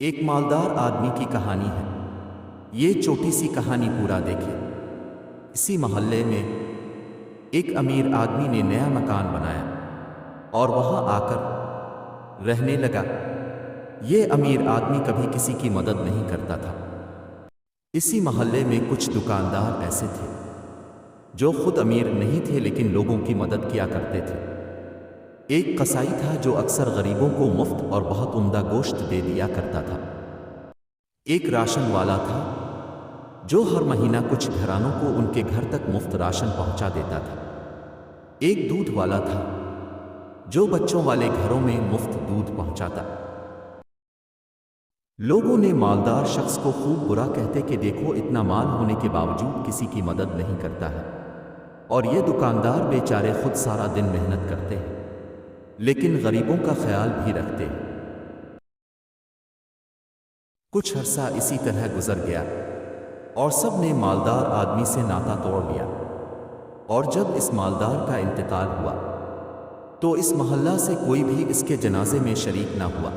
ایک مالدار آدمی کی کہانی ہے۔ یہ چھوٹی سی کہانی پورا دیکھیں۔ اسی محلے میں ایک امیر آدمی نے نیا مکان بنایا اور وہاں آ کر رہنے لگا۔ یہ امیر آدمی کبھی کسی کی مدد نہیں کرتا تھا۔ اسی محلے میں کچھ دکاندار ایسے تھے جو خود امیر نہیں تھے لیکن لوگوں کی مدد کیا کرتے تھے۔ ایک قصائی تھا جو اکثر غریبوں کو مفت اور بہت عمدہ گوشت دے دیا کرتا تھا۔ ایک راشن والا تھا جو ہر مہینہ کچھ گھرانوں کو ان کے گھر تک مفت راشن پہنچا دیتا تھا۔ ایک دودھ والا تھا جو بچوں والے گھروں میں مفت دودھ پہنچاتا۔ لوگوں نے مالدار شخص کو خوب برا کہتے کہ دیکھو اتنا مال ہونے کے باوجود کسی کی مدد نہیں کرتا ہے، اور یہ دکاندار بیچارے خود سارا دن محنت کرتے ہیں لیکن غریبوں کا خیال بھی رکھتے ہیں۔ کچھ عرصہ اسی طرح گزر گیا اور سب نے مالدار آدمی سے ناتا توڑ لیا، اور جب اس مالدار کا انتقال ہوا تو اس محلہ سے کوئی بھی اس کے جنازے میں شریک نہ ہوا۔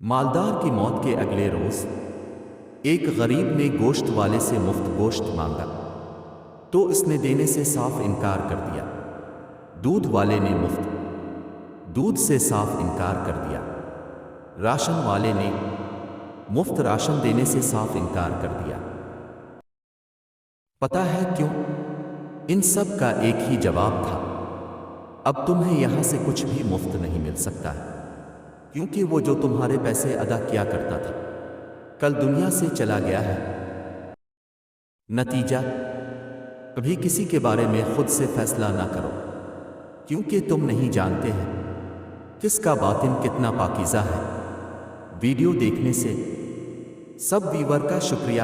مالدار کی موت کے اگلے روز ایک غریب نے گوشت والے سے مفت گوشت مانگا تو اس نے دینے سے صاف انکار کر دیا۔ دودھ والے نے مفت دودھ سے صاف انکار کر دیا۔ راشن والے نے مفت راشن دینے سے صاف انکار کر دیا۔ پتہ ہے کیوں؟ ان سب کا ایک ہی جواب تھا، اب تمہیں یہاں سے کچھ بھی مفت نہیں مل سکتا ہے، کیونکہ وہ جو تمہارے پیسے ادا کیا کرتا تھا کل دنیا سے چلا گیا ہے۔ نتیجہ، کبھی کسی کے بارے میں خود سے فیصلہ نہ کرو، کیونکہ تم نہیں جانتے ہیں کس کا باطن کتنا پاکیزہ ہے۔ ویڈیو دیکھنے سے سب ویور کا شکریہ۔